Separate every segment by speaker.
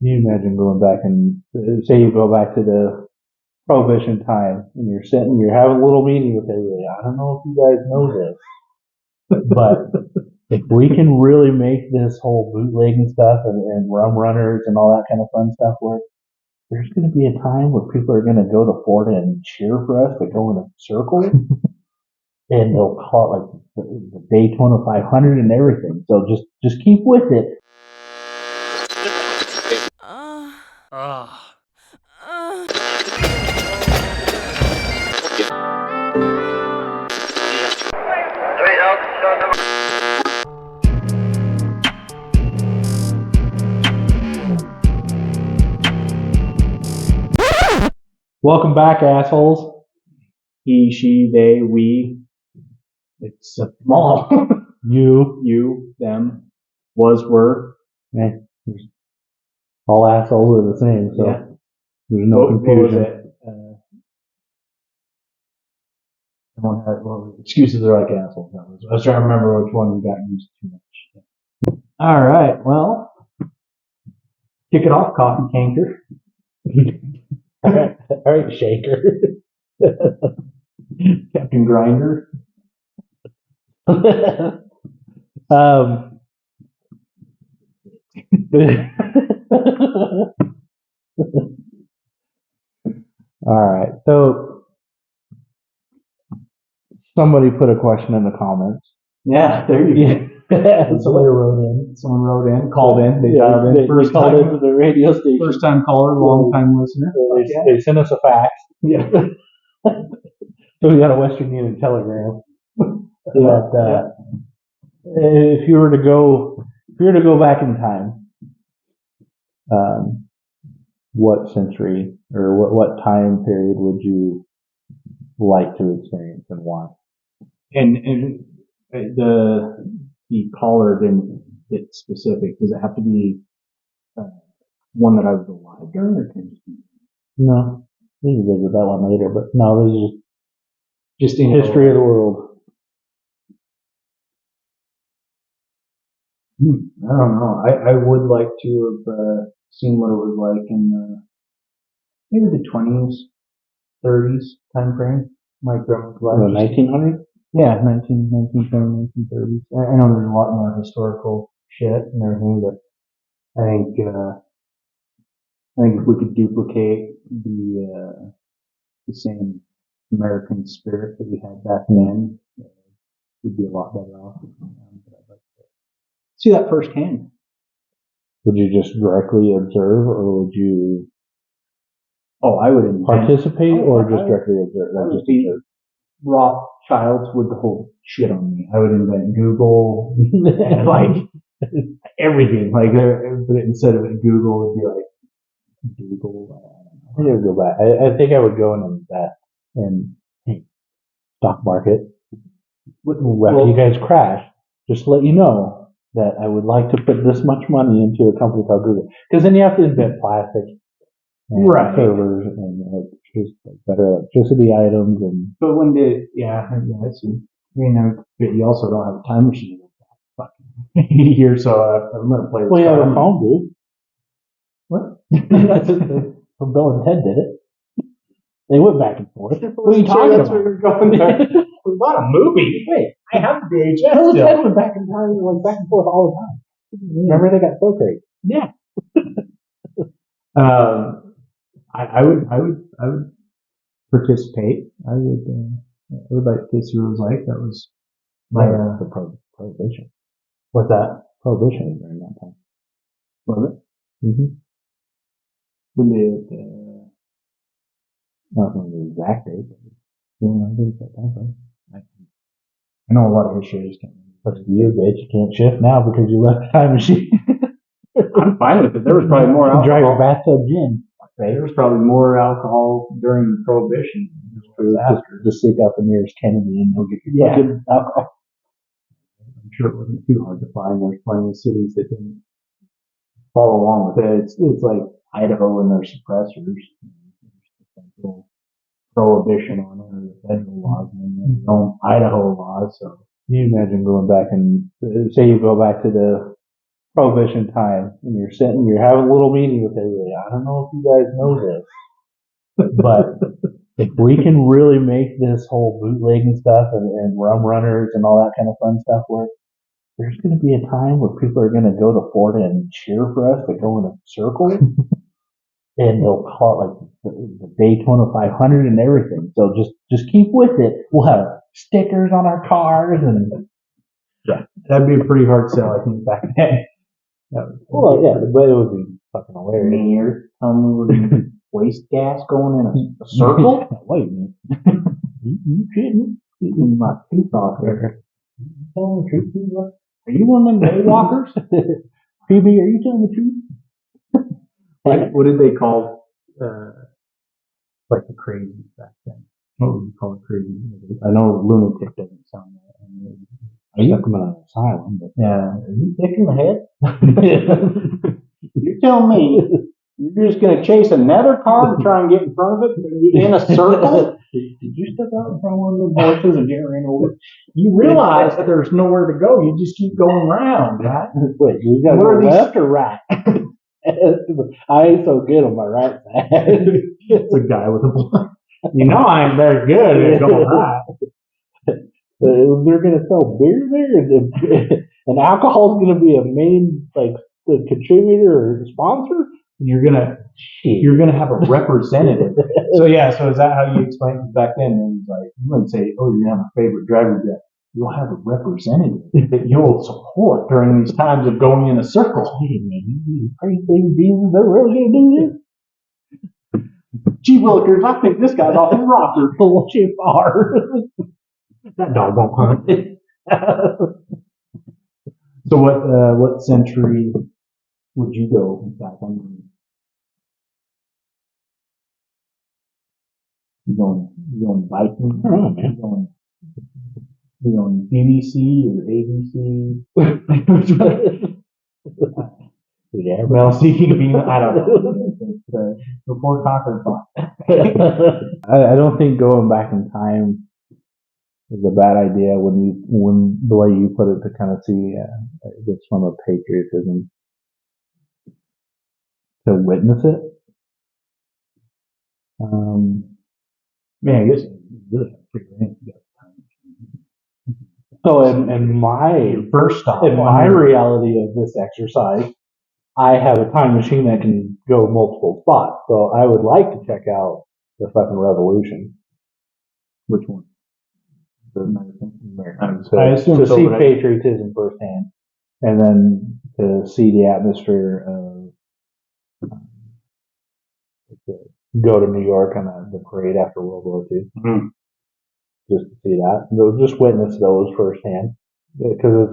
Speaker 1: You imagine going back and say you go back to the prohibition time and you're having a little meeting with everybody. I don't know if you guys know this, but if we can really make this whole bootlegging stuff and rum runners and all that kind of fun stuff work, there's going to be a time where people are going to go to Florida and cheer for us to go in a circle, and they'll call it like the Daytona 500 and everything. So just keep with it. Welcome back, assholes.
Speaker 2: He, she, they, we. It's them all. You, them, was, were.
Speaker 1: Yeah, all assholes are the same, so
Speaker 2: Yeah.
Speaker 1: there's no confusion.
Speaker 2: What was it? Everyone had, well, excuses are like assholes. I was trying to remember which one we got used too much. All right, well, kick it off, coffee canker.
Speaker 1: All right, Shaker.
Speaker 2: Captain Grinder.
Speaker 1: All right, so somebody put a question in the comments.
Speaker 2: Yeah, there you go.
Speaker 1: Somebody wrote in.
Speaker 2: Someone wrote in, called in. They dialed in.
Speaker 1: They called into the radio station.
Speaker 2: First time caller, long time listener.
Speaker 1: They sent us a fax.
Speaker 2: Yeah.
Speaker 1: So we got a Western Union telegram. But if you were to go back in time, what century or what time period would you like to experience and why?
Speaker 2: And the caller didn't get specific. Does it have to be one that I was alive during, or can it just be?
Speaker 1: No, we can visit that one later. But no, this is
Speaker 2: Just in
Speaker 1: history of the world.
Speaker 2: I don't know. I would like to have seen what it was like in maybe the 20s, 30s time frame. My grandma's life.
Speaker 1: The 1900s?
Speaker 2: Yeah, 1920s, 1930s. I know there's a lot more historical shit and everything, but I think if we could duplicate the same American spirit that we had back then, we'd be a lot better off. But I'd like to see that firsthand.
Speaker 1: Would you just directly observe, or would you?
Speaker 2: Oh, I would invent.
Speaker 1: Participate, or just directly observe?
Speaker 2: I would be Rothschilds with the whole shit on me. I would invent Google and like everything. Like, but instead of Google, it would be like Google.
Speaker 1: I think I would go back. I think I would go and invest in stock market. After you guys crash, just let you know that I would like to put this much money into a company called Google. Because then you have to invent plastic and servers and just better electricity items. And
Speaker 2: but when did I see. But you also don't have a time machine. Fucking 80 years, so I'm gonna play.
Speaker 1: Well, you have a phone, dude.
Speaker 2: What?
Speaker 1: Bill and Ted did it. They went back and forth. What are you talking about?
Speaker 2: That's where you're going there. It's not a movie. Wait, I have the VHS.
Speaker 1: Bill and Ted went back and forth all the time. Remember, they got so great.
Speaker 2: Yeah. I would participate. I would like to see what it was like. That was my
Speaker 1: the prohibition.
Speaker 2: What's that?
Speaker 1: Prohibition during that time.
Speaker 2: Was it?
Speaker 1: Mm-hmm.
Speaker 2: When they
Speaker 1: not from the exact date, but I think that time.
Speaker 2: I know a lot of history. I just can't remember.
Speaker 1: But you, bitch, you can't shift now because you left the time machine.
Speaker 2: I'm fine with it. There was probably more alcohol.
Speaker 1: Dry your bathtub gin.
Speaker 2: There was probably more alcohol during Prohibition.
Speaker 1: Just seek out the nearest Kennedy and you'll get your alcohol.
Speaker 2: I'm sure it wasn't too hard to find. There's plenty of cities that didn't follow along with it. It's like Idaho and their suppressors. There's prohibition on it, or the federal laws, and then their own Idaho laws. So
Speaker 1: can you imagine going back and say you go back to the prohibition time, and you're having a little meeting with everybody. I don't know if you guys know this, but if we can really make this whole bootlegging stuff and rum runners and all that kind of fun stuff work, there's going to be a time where people are going to go to Florida and cheer for us to go in a circle, and they'll call it like the Daytona 500 and everything. So just keep with it. We'll have stickers on our cars, and
Speaker 2: That'd be a pretty hard sell, I think, back then.
Speaker 1: well, yeah, but it would be fucking hilarious.
Speaker 2: I mean, you're telling me we're going to waste gas going in a circle?
Speaker 1: Wait a minute. You kidding?
Speaker 2: Eating my tooth off there.
Speaker 1: You telling the truth?
Speaker 2: Are you one of them daywalkers?
Speaker 1: PB, are you telling the truth?
Speaker 2: What did they call like the crazies back then? What would you call it crazy? I know lunatic doesn't sound right.
Speaker 1: I stuck them in an asylum, but
Speaker 2: Yeah. Are you sick in the head? You're telling me you're just going to chase another car to try and get in front of it in a circle?
Speaker 1: did you step out in front of one of those horses and get ran over?
Speaker 2: You realize that there's nowhere to go. You just keep going round, right?
Speaker 1: Wait, you got to
Speaker 2: What are
Speaker 1: go
Speaker 2: these-
Speaker 1: left or right? I ain't so good on my right side.
Speaker 2: It's a guy with a blind. You know I ain't very good at going right.
Speaker 1: They're going to sell beer there, and alcohol is going to be a main the contributor or sponsor.
Speaker 2: You're gonna have a representative. So is that how you explained it back then? It was like you wouldn't say, "Oh, you're gonna have a favorite driver." You'll have a representative that you'll support during these times of going in a circle.
Speaker 1: Hey man, you crazy Jesus, they're really going to do this?
Speaker 2: Gee willikers, I think this guy's off his rocker.
Speaker 1: Bullshit far.
Speaker 2: That dog won't hunt. So what century would you go back on? You going Viking?
Speaker 1: I don't know, man.
Speaker 2: You going BBC or ABC?
Speaker 1: Yeah,
Speaker 2: Well, see, I don't know. Before Conquer fought.
Speaker 1: I don't think going back in time is a bad idea when the way you put it to kind of see it's from a patriotism to witness it.
Speaker 2: Man, I guess you really have to figure it out.
Speaker 1: So in my
Speaker 2: First stop.
Speaker 1: in my reality of this exercise, I have a time machine that can go multiple spots. So I would like to check out the fucking revolution.
Speaker 2: Which one? The American.
Speaker 1: To,
Speaker 2: I assume
Speaker 1: to
Speaker 2: so,
Speaker 1: see
Speaker 2: but
Speaker 1: patriotism firsthand, and then to see the atmosphere of to go to New York on the parade after World War II, just to see that. Just witness those firsthand, because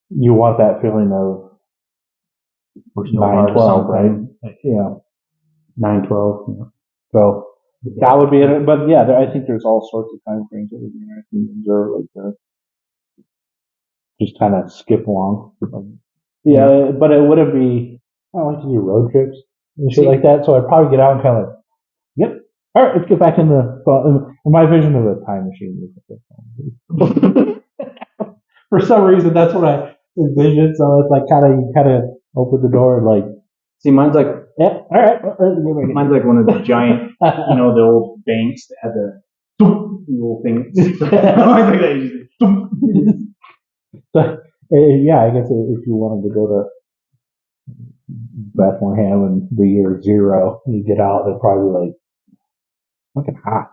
Speaker 1: you want that feeling of 9/12, right? Yeah,
Speaker 2: 9/12.
Speaker 1: so that would be it. But yeah, I think there's all sorts of time frames that would be interesting to observe, like just kind of skip along. Yeah, but it wouldn't be. I don't like to do road trips and shit like that, so I'd probably get out and kind of like, yep. All right, let's get back in my vision of a time machine. For some reason, that's what I envisioned. So it's like you kind of open the door and like,
Speaker 2: See, mine's like
Speaker 1: yeah, all right.
Speaker 2: mine's like one of the giant, the old banks that had the little thing. Mine's like that.
Speaker 1: So, yeah, I guess if you wanted to go to Bethlehem in the year 0, you get out, they're probably like, fucking hot.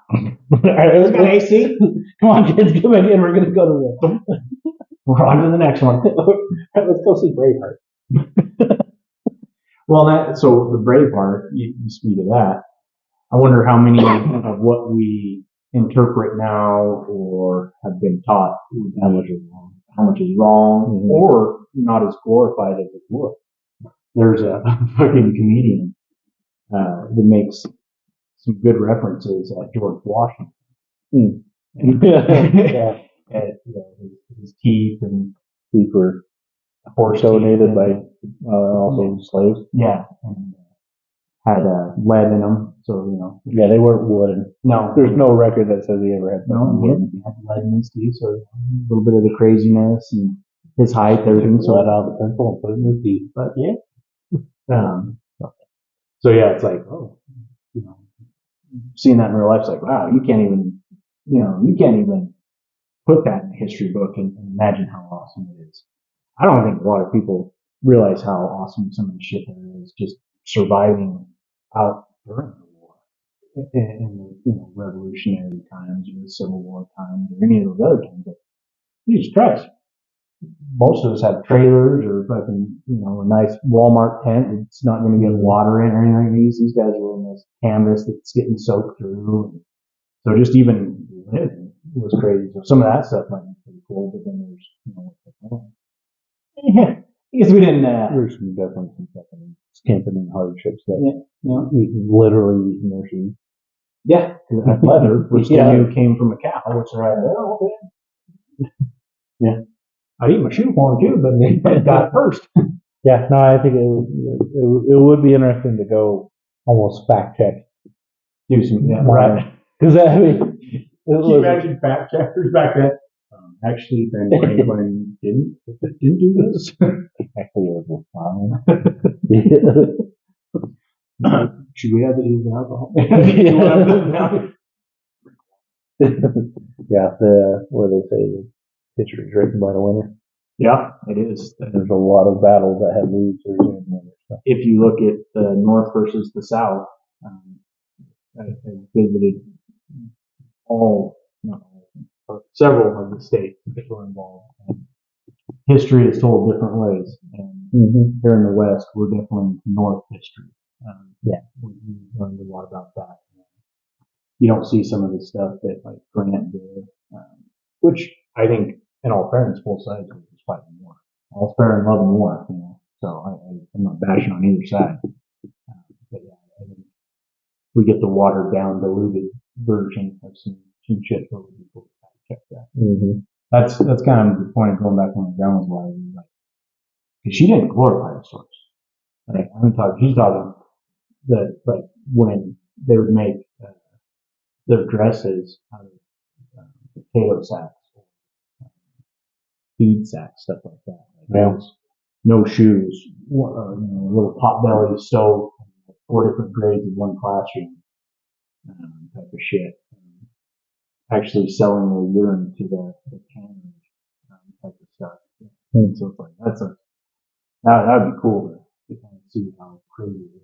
Speaker 2: Let's go AC.
Speaker 1: Come on, kids, come in. We're gonna go to
Speaker 2: We're on to the next one.
Speaker 1: let's go see Braveheart.
Speaker 2: Well, so the Braveheart, you speak of that. I wonder how many of what we interpret now or have been taught, how much is wrong, or not as glorified as it was. There's a fucking comedian that makes some good references at George Washington.
Speaker 1: Yeah.
Speaker 2: His teeth and
Speaker 1: These were
Speaker 2: horse
Speaker 1: donated
Speaker 2: teeth
Speaker 1: by also slaves.
Speaker 2: Yeah, and had lead in them, so
Speaker 1: Yeah, they weren't wooden.
Speaker 2: No,
Speaker 1: There's no record that says he ever had
Speaker 2: no, he had lead in his teeth, so a little bit of the craziness and his height, everything. So
Speaker 1: let out the pencil and put it in his teeth.
Speaker 2: but yeah. So yeah, it's like, oh, you know, seeing that in real life, it's like, wow, you can't even put that in the history book and imagine how awesome it is. I don't think a lot of people realize how awesome some of the shit there is just surviving out during the war in the revolutionary times or the Civil War times or any of those other times. But Jesus Christ. Most of us have trailers or fucking, a nice Walmart tent. It's not going to get water in or anything like these. These guys are in this canvas that's getting soaked through. So just even living was crazy. So some of that stuff might be pretty cool, but then there's, yeah, I guess we didn't,
Speaker 1: There's definitely some fucking camping and hardships that
Speaker 2: you
Speaker 1: literally eating their shoes.
Speaker 2: yeah, that leather, which they knew came from a cow, which they're like, oh, okay. Yeah. I'd eat my shoehorn too, but they got it first.
Speaker 1: Yeah, no, I think it would be interesting to go almost fact check.
Speaker 2: Do some,
Speaker 1: right. Because I mean,
Speaker 2: can you imagine fact checkers back then? Actually, Ben Franklin didn't do this.
Speaker 1: Actually, it was fine.
Speaker 2: Should we have it in alcohol?
Speaker 1: Yeah, where they say the history is written by the winner.
Speaker 2: Yeah, it is.
Speaker 1: There's a lot of battles that have losers and winners. So.
Speaker 2: If you look at the North versus the South, I visited several of the states that were involved. History is told different ways, and here in the West, we're definitely North history. We learned a lot about that. You don't see some of the stuff that like Grant did, which I think, in all fairness, both sides were just fighting war. All fair and love and war, So I'm not bashing on either side. But yeah, I think we get the watered down, diluted version of some shit where people check that. That's kind of the point of going back to my grandma's wife. Like, because she didn't glorify the stories. Like, she's talking that, like, when they would make their dresses out of potato sacks, feed sacks, stuff like that. Like, no shoes, a little pot belly stove, 4 different grades in one classroom, type of shit. Actually selling their urine to the canners, type of stuff. So it's like, that would be cool to kind of see how crazy it is.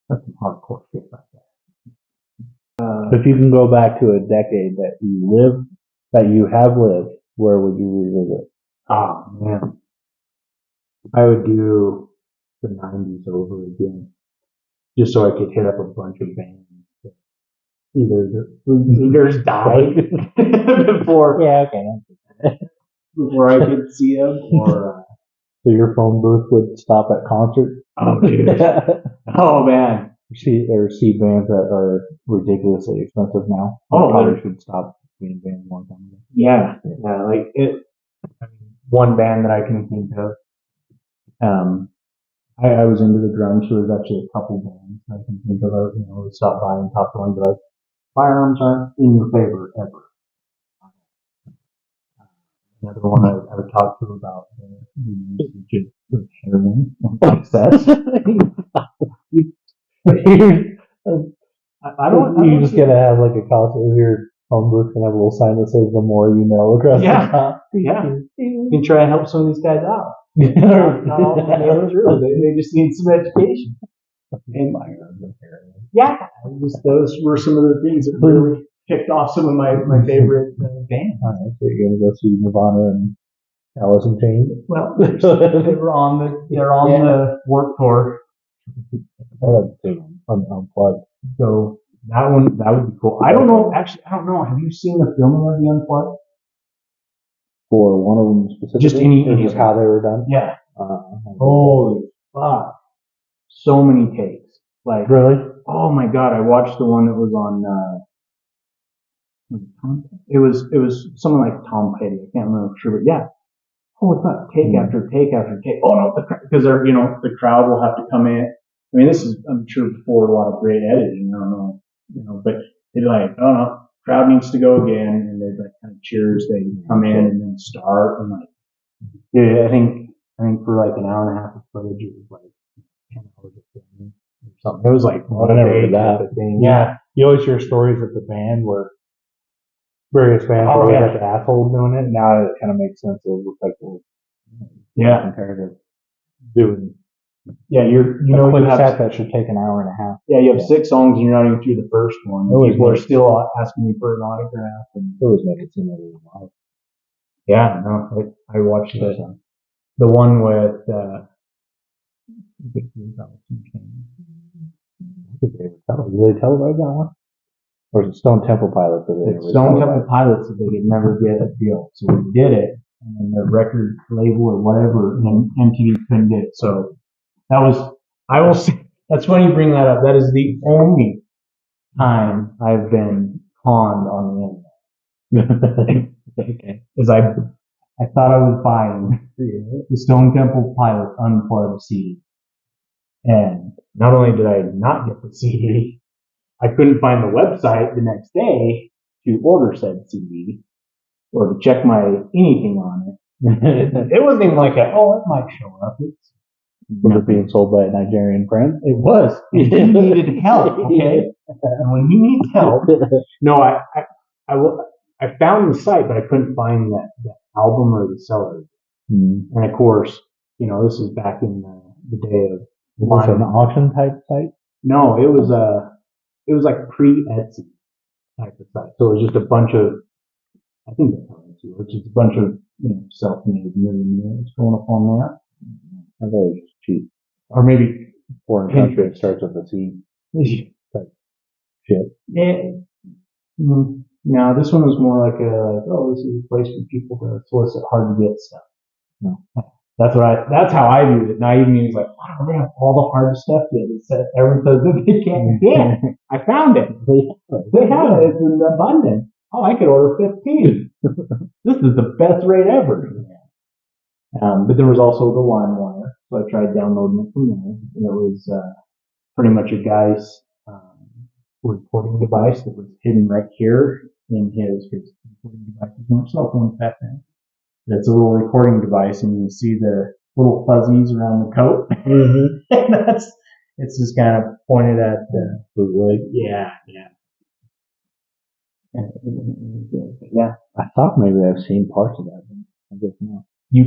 Speaker 2: That's some hardcore shit right there.
Speaker 1: If you can go back to a decade that you have lived, where would you revisit?
Speaker 2: Oh man, I would do the 90s over again, just so I could hit up a bunch of bands. Either the leaders died before I could see them, or
Speaker 1: so your phone booth would stop at concerts.
Speaker 2: Oh dude, oh man,
Speaker 1: see bands that are ridiculously expensive now.
Speaker 2: Oh,
Speaker 1: probably should stop being bands a long time ago.
Speaker 2: Yeah, like it. One band that I can think of. I was into the grunge, so there's actually a couple bands I can think of. Stop by and talk to them, but firearms aren't in your favor ever. Another one I would talk to about the usage of heroin and success. I don't.
Speaker 1: You just gotta have like a concert. Your phone booth can have a little sign that says "The more you know" across the top.
Speaker 2: Yeah. You can try and help some of these guys out. Not all they just need some education. And those were some of the things that really kicked off some of my favorite bands.
Speaker 1: All right, so you're gonna go see Nirvana and Alice in Chains.
Speaker 2: Well, they're on the work tour.
Speaker 1: Unplugged.
Speaker 2: So that would be cool. I don't know. Actually, I don't know. Have you seen the filming of the Unplugged?
Speaker 1: For one of them specifically?
Speaker 2: Just any
Speaker 1: of how they were done?
Speaker 2: Yeah. Holy fuck. So many takes. Like,
Speaker 1: really?
Speaker 2: Oh my god, I watched the one that was on, it was someone like Tom Petty. I can't remember for sure, but yeah. Holy fuck, take after take after take. Oh no, because the crowd will have to come in. I mean, this is, I'm sure, before a lot of great editing. I don't know, but they'd be like, oh no, crowd needs to go again, and they like kind of cheers. They come in and then start, and like, dude, I think for like an hour and a half of footage, it was like 10 hours of filming or something. It was like
Speaker 1: I never did that.
Speaker 2: type of thing.
Speaker 1: Yeah, you always hear stories at the band where various bands
Speaker 2: Oh,
Speaker 1: always
Speaker 2: yeah.
Speaker 1: got the asshole doing it. Now it kind of makes sense. It looks like we're comparative doing.
Speaker 2: Yeah, you
Speaker 1: A quick
Speaker 2: you have
Speaker 1: set that should take an hour and a half.
Speaker 2: yeah, you have 6 songs and you're not even through the first one.
Speaker 1: It was
Speaker 2: People are
Speaker 1: nice.
Speaker 2: still asking me for an autograph, and
Speaker 1: It was making it seem like it was wild.
Speaker 2: yeah, no, I watched the one with
Speaker 1: Did they televise that one? Or is it Stone Temple Pilots?
Speaker 2: it's Stone Temple Pilots that they could never get a deal, so we did it, and then the record label or whatever, and MTV couldn't get it. So that was, I will say, that's funny you bring that up. That is the only time I've been conned on the internet.
Speaker 1: Okay.
Speaker 2: Is I thought I was buying the Stone Temple Pilots Unplugged CD. And not only did I not get the CD, I couldn't find the website the next day to order said CD or to check my anything on it. It wasn't even like it might show up.
Speaker 1: Was it being sold by a Nigerian friend?
Speaker 2: It was. He needed help, okay? And when you need help, no, I found the site, but I couldn't find that album or the seller.
Speaker 1: Mm.
Speaker 2: And of course, this is back in the day of.
Speaker 1: Was it an auction type site?
Speaker 2: No, it was like pre-Etsy type of site. So it was just a bunch of, I think that's how Etsy works. It's a bunch of self-made millionaires going up on that.
Speaker 1: I thought it was just cheap.
Speaker 2: Or maybe
Speaker 1: Foreign country that starts with a C. Type shit.
Speaker 2: Yeah. No, this one was more like this is a place for people to solicit hard to get stuff.
Speaker 1: No.
Speaker 2: That's how I viewed it. Naive means like, wow, they have all the hard stuff yet. It's everyone says that they can't get. I found it. They have it. It's in abundance. Oh, I could order 15. This is the best rate ever. But there was also the LimeWire, so I tried downloading it from there. And it was pretty much a guy's recording device that was hidden right here in his recording devices weren't cell phones back then. It's a little recording device, and you can see the little fuzzies around the coat. Mm-hmm. It's just kind of pointed at the
Speaker 1: bootleg.
Speaker 2: Yeah. Yeah.
Speaker 1: I thought maybe I've seen parts of that. I guess not.
Speaker 2: You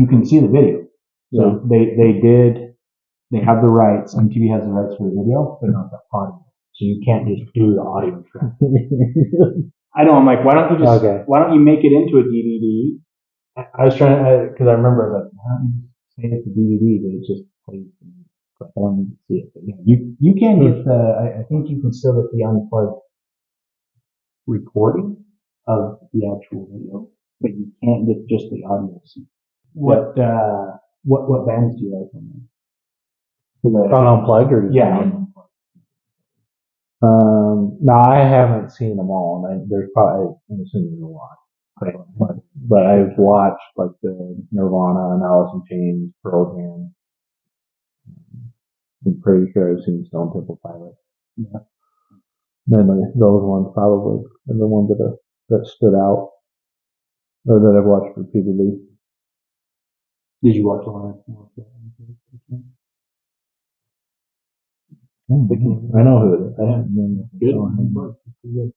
Speaker 2: can see the video. So they have the rights. MTV has the rights for the video, but not the audio. So you can't just do the audio track. I know. I'm like, why don't you make it into a DVD? I was trying to, because I remember I was like, why don't you say it's a DVD, but it just plays. I don't need to see it. But yeah, you can get I think you can still get the unplugged recording of the actual video, but you can't get just the audio. What bands do you like on there?
Speaker 1: On Unplugged or
Speaker 2: yeah.
Speaker 1: No, I haven't seen them all, and there's probably, I'm assuming there's a lot. But I've watched like the Nirvana and Alice in Chains, Pearl Jam. I'm pretty sure I've seen Stone Temple Pilots. Yeah. Mainly those ones probably are the ones that stood out, or that I've watched repeatedly.
Speaker 2: Did you watch all that?
Speaker 1: I know who it is. I haven't
Speaker 2: Good.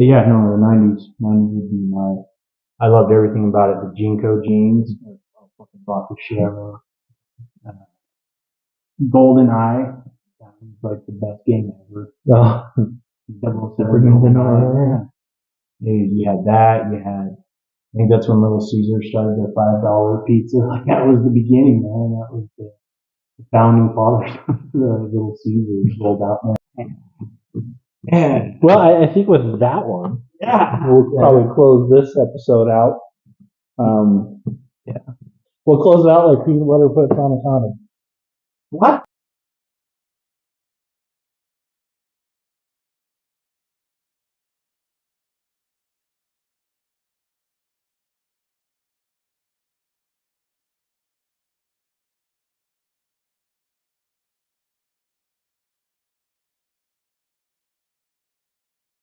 Speaker 2: Yeah, no, the 90s would be I loved everything about it. The Jinko jeans, I fucking bought the shit ever. Golden Eye, that was like the best game ever.
Speaker 1: Oh.
Speaker 2: 007. You had that, I think that's when Little Caesar started their $5 pizza. Like that was the beginning, man. That was the founding fathers of the Little Caesars rolled out, man. Yeah.
Speaker 1: Well, I think with that one,
Speaker 2: yeah,
Speaker 1: we'll probably close this episode out. Yeah, we'll close it out like peanut butter puts on a condom.
Speaker 2: What?